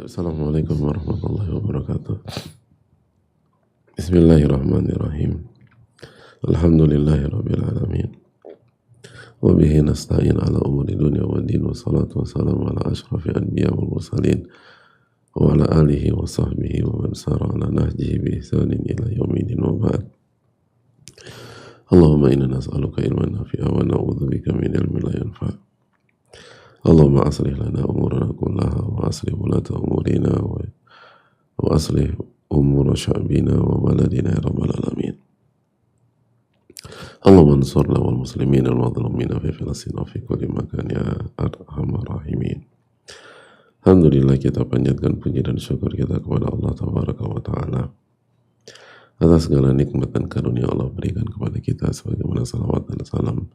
Assalamualaikum warahmatullahi wabarakatuh. Bismillahirrahmanirrahim. Alhamdulillahirabbil alamin. Wa bihi nasta'in ala umuri dunya waddin, wassalatu wassalamu ala asyrafil anbiya wal mursalin wa ala alihi wa sahbihi wa man sara ala nahjihi bi ihsanin ila yaumil wa ba'd. Allahumma inna nas'aluka ilman nafi'a wa na'udzubika min ilmin la yanfa'. Allahumma aslih lana umurana kullaha wa aslih ulata umurina wa aslih umura sya'bina wa baladina ya rabbal alamin. Allahumma ansurna wal muslimin wal madhlumina fi Filastin wa fi kulli makan ya arhamar rahimin. Alhamdulillah, kita panjatkan puji dan syukur kita kepada Allah tabaraka wa ta'ala atas segala nikmat dan karunia Allah berikan kepada kita, sebagaimana salawat dan salam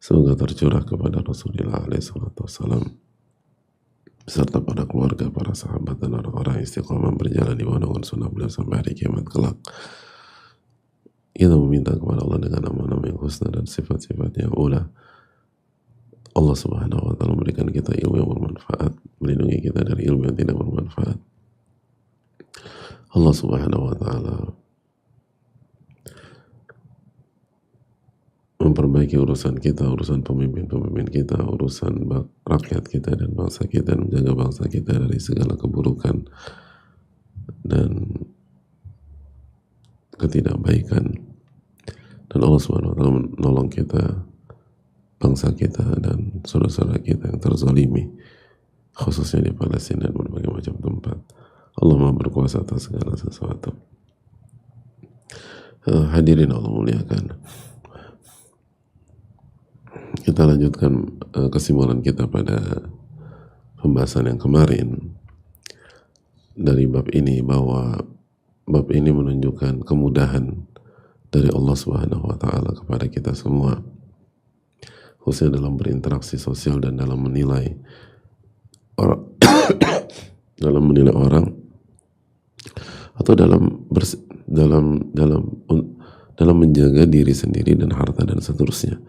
semoga tercurah kepada Rasulullah SAW beserta para keluarga, para sahabat, dan orang-orang istiqomah berjalan di bawah naungan sunnah beliau sampai hari kiamat kelak. Kita meminta kepada Allah dengan nama-nama yang husna dan sifat-sifat yang ula. Allah subhanahu wa ta'ala memberikan kita ilmu yang bermanfaat, melindungi kita dari ilmu yang tidak bermanfaat. Allah subhanahu wa ta'ala memperbaiki urusan kita, urusan pemimpin-pemimpin kita, urusan rakyat kita dan bangsa kita, dan menjaga bangsa kita dari segala keburukan dan ketidakbaikan. Dan Allah Subhanahu wa taala menolong kita, bangsa kita dan saudara-saudara kita yang terzalimi, khususnya di Palestina dan berbagai macam tempat. Allah Maha berkuasa atas segala sesuatu. Hadirin Allah muliakan, kita lanjutkan kesimpulan kita pada pembahasan yang kemarin dari bab ini, bahwa bab ini menunjukkan kemudahan dari Allah Subhanahu wa ta'ala kepada kita semua, khususnya dalam berinteraksi sosial dan dalam menilai orang atau dalam menjaga diri sendiri dan harta dan seterusnya,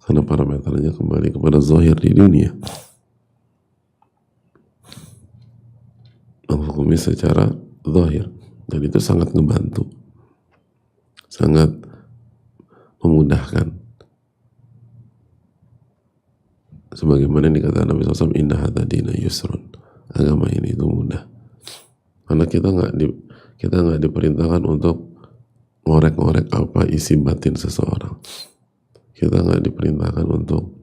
karena parameternya kembali kepada zahir di dunia, menghukumi secara zahir, dan itu sangat ngebantu, sangat memudahkan. Sebagaimana dikatakan Nabi SAW, inna hadza dina yusrun, agama ini itu mudah, karena kita nggak diperintahkan untuk ngorek-ngorek apa isi batin seseorang. Kita nggak diperintahkan untuk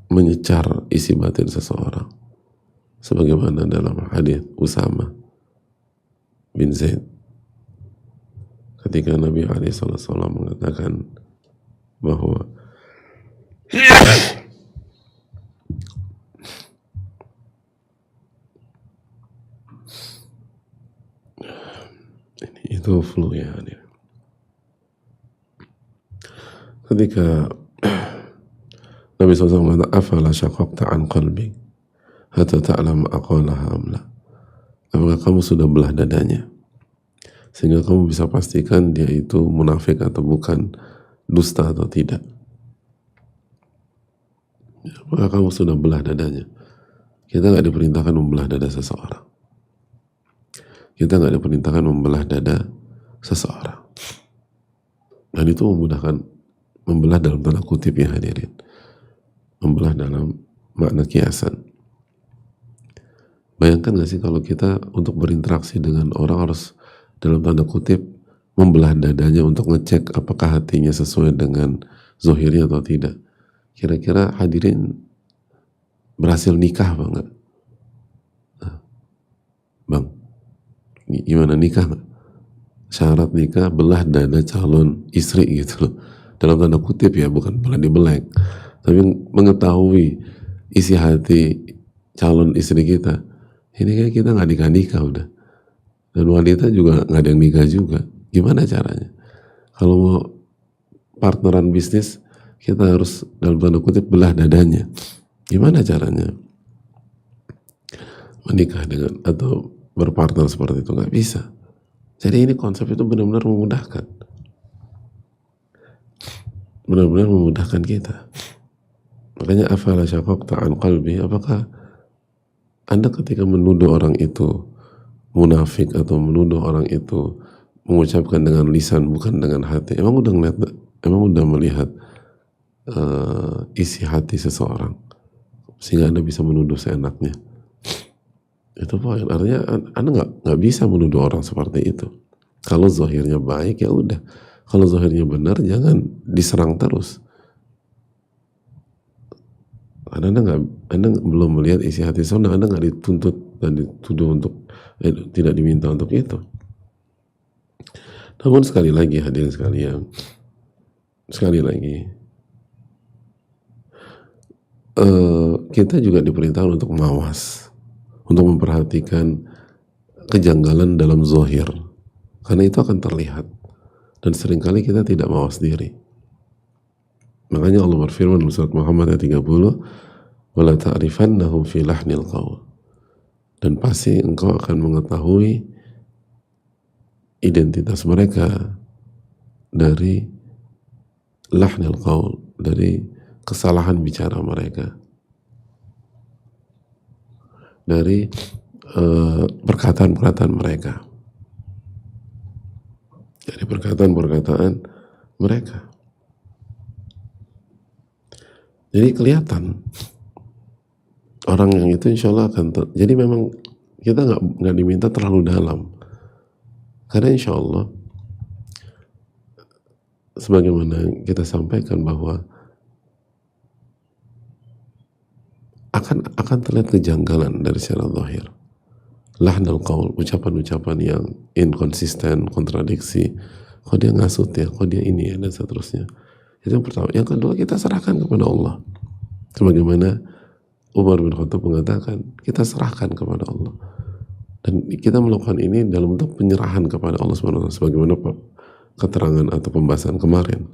menyecar isi batin seseorang, sebagaimana dalam hadis Usama bin Zaid ketika Nabi SAW mengatakan bahwa itu flu ya. Ketika Nabi SAW mengatakan, afala syaqaqta an qalbi hatta ta'lam aqalaha amla, apakah kamu sudah belah dadanya sehingga kamu bisa pastikan dia itu munafik atau bukan, dusta atau tidak? Apakah kamu sudah belah dadanya? Kita nggak diperintahkan membelah dada seseorang. Kita nggak diperintahkan membelah dada seseorang. Dan itu memudahkan, membelah dalam tanda kutip ya hadirin, membelah dalam makna kiasan. Bayangkan gak sih kalau kita untuk berinteraksi dengan orang harus dalam tanda kutip membelah dadanya untuk ngecek apakah hatinya sesuai dengan zahirnya atau tidak. Kira-kira hadirin berhasil nikah apa enggak? Bang, gimana nikah gak? Syarat nikah belah dada calon istri gitu loh, dalam tanda kutip ya, bukan belah di belek, tapi mengetahui isi hati calon istri kita. Ini kayak kita nggak nikah udah, dan wanita juga nggak ada yang nikah juga. Gimana caranya? Kalau mau partneran bisnis, kita harus dalam tanda kutip belah dadanya. Gimana caranya menikah dengan atau berpartner seperti itu? Nggak bisa. Jadi ini konsep itu benar-benar memudahkan. benar-benar memudahkan kita. Makanya afala syaqaqta an qalbi, apakah Anda ketika menuduh orang itu munafik atau menuduh orang itu mengucapkan dengan lisan bukan dengan hati, emang udah melihat isi hati seseorang sehingga Anda bisa menuduh seenaknya? Itu poin. Artinya Anda nggak bisa menuduh orang seperti itu. Kalau zahirnya baik ya udah, kalau zahirnya benar jangan diserang terus. Anda belum melihat isi hati seorang, Anda nggak dituntut dan dituduh untuk tidak diminta untuk itu. Namun sekali lagi hadirin sekalian, kita juga diperintahkan untuk mawas, untuk memperhatikan kejanggalan dalam zahir, karena itu akan terlihat dan seringkali kita tidak mawas diri. Makanya Allah berfirman dalam surat Muhammad ayat 30, wala ta'rifannahum fi lahnil qaul, dan pasti engkau akan mengetahui identitas mereka dari lahnil qaul, dari kesalahan bicara mereka, dari perkataan-perkataan mereka, dari perkataan-perkataan mereka. Jadi kelihatan orang yang itu insya Allah akan jadi memang kita nggak diminta terlalu dalam, karena insya Allah sebagaimana kita sampaikan bahwa akan terlihat kejanggalan dari secara zahir. Lahnal qaul, ucapan-ucapan yang inkonsisten, kontradiksi. Kok dia ngasut ya, kok dia ini ya, dan seterusnya. Itu yang pertama. Yang kedua, kita serahkan kepada Allah. Sebagaimana Umar bin Khattab mengatakan, kita serahkan kepada Allah. Dan kita melakukan ini dalam bentuk penyerahan kepada Allah SWT, sebagaimana keterangan atau pembahasan kemarin.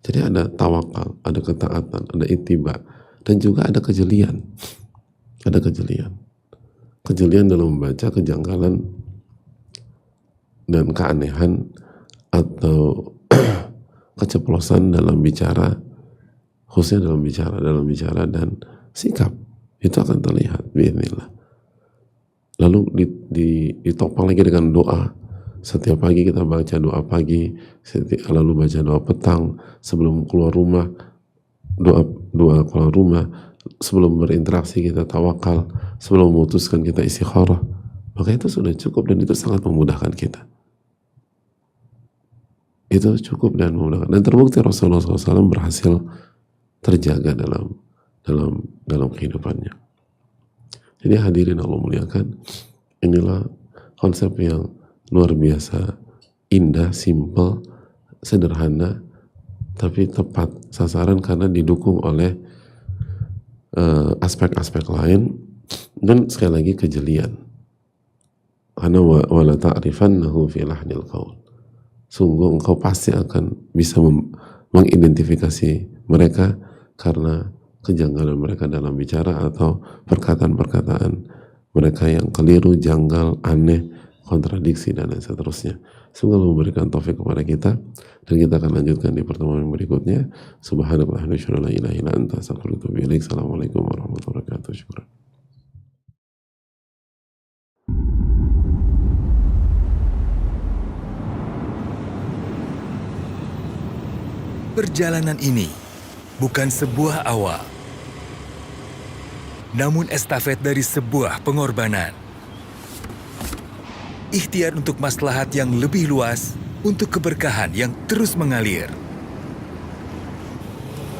Jadi ada tawakal, ada ketaatan, ada ittiba, dan juga ada kejelian. Ada kejelian. Kejelian dalam membaca kejanggalan dan keanehan atau keceplosan dalam bicara, khususnya dalam bicara dan sikap, itu akan terlihat biidznillah. Lalu ditopang lagi dengan doa. Setiap pagi kita baca doa pagi, lalu baca doa petang, sebelum keluar rumah doa keluar rumah, sebelum berinteraksi kita tawakal, sebelum memutuskan kita istikharah. Maka itu sudah cukup dan itu sangat memudahkan kita. Itu cukup dan memudahkan. Dan terbukti Rasulullah SAW berhasil terjaga dalam kehidupannya. Jadi hadirin Allah muliakan, inilah konsep yang luar biasa, indah, simple, sederhana, tapi tepat sasaran karena didukung oleh aspek-aspek lain dan sekali lagi kejelian. Karena wala ta'rifannahu fi lahnil qaul. Sungguh engkau pasti akan bisa mengidentifikasi mereka karena kejanggalan mereka dalam bicara atau perkataan-perkataan mereka yang keliru, janggal, aneh, kontradiksi dan lain seterusnya. Semoga Allah memberikan taufik kepada kita dan kita akan lanjutkan di pertemuan yang berikutnya. Subhanallah wa syukur la ilaha illa anta astaghfiruka wa atubu ilaik. Assalamualaikum warahmatullahi wabarakatuh. Syukran. Perjalanan ini bukan sebuah awal, namun estafet dari sebuah pengorbanan. Ikhtiar untuk maslahat yang lebih luas, untuk keberkahan yang terus mengalir.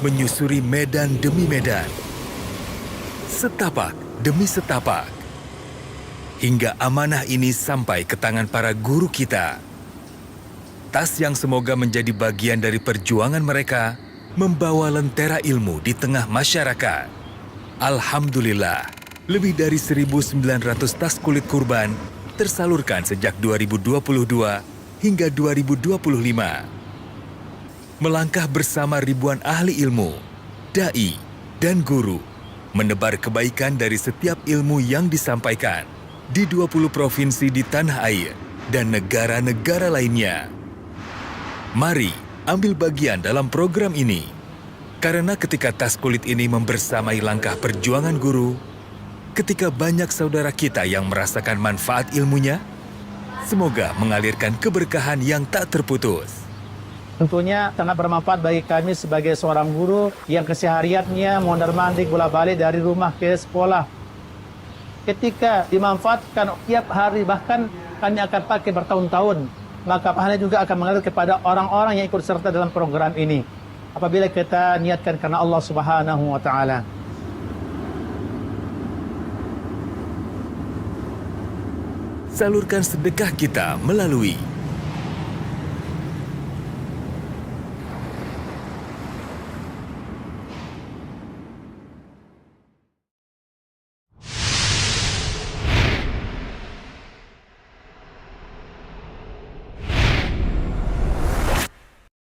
Menyusuri medan demi medan, setapak demi setapak, hingga amanah ini sampai ke tangan para guru kita. Tas yang semoga menjadi bagian dari perjuangan mereka, membawa lentera ilmu di tengah masyarakat. Alhamdulillah, lebih dari 1.900 tas kulit kurban tersalurkan sejak 2022 hingga 2025. Melangkah bersama ribuan ahli ilmu, dai, dan guru, menebar kebaikan dari setiap ilmu yang disampaikan di 20 provinsi di tanah air dan negara-negara lainnya. Mari ambil bagian dalam program ini. Karena ketika tas kulit ini membersamai langkah perjuangan guru, ketika banyak saudara kita yang merasakan manfaat ilmunya, semoga mengalirkan keberkahan yang tak terputus. Tentunya sangat bermanfaat bagi kami sebagai seorang guru yang kesehariannya mondar-mandir bolak-balik dari rumah ke sekolah. Ketika dimanfaatkan tiap hari, bahkan kami akan pakai bertahun-tahun, maka pahalanya juga akan mengalir kepada orang-orang yang ikut serta dalam program ini. Apabila kita niatkan karena Allah Subhanahu wa Ta'ala. Salurkan sedekah kita melalui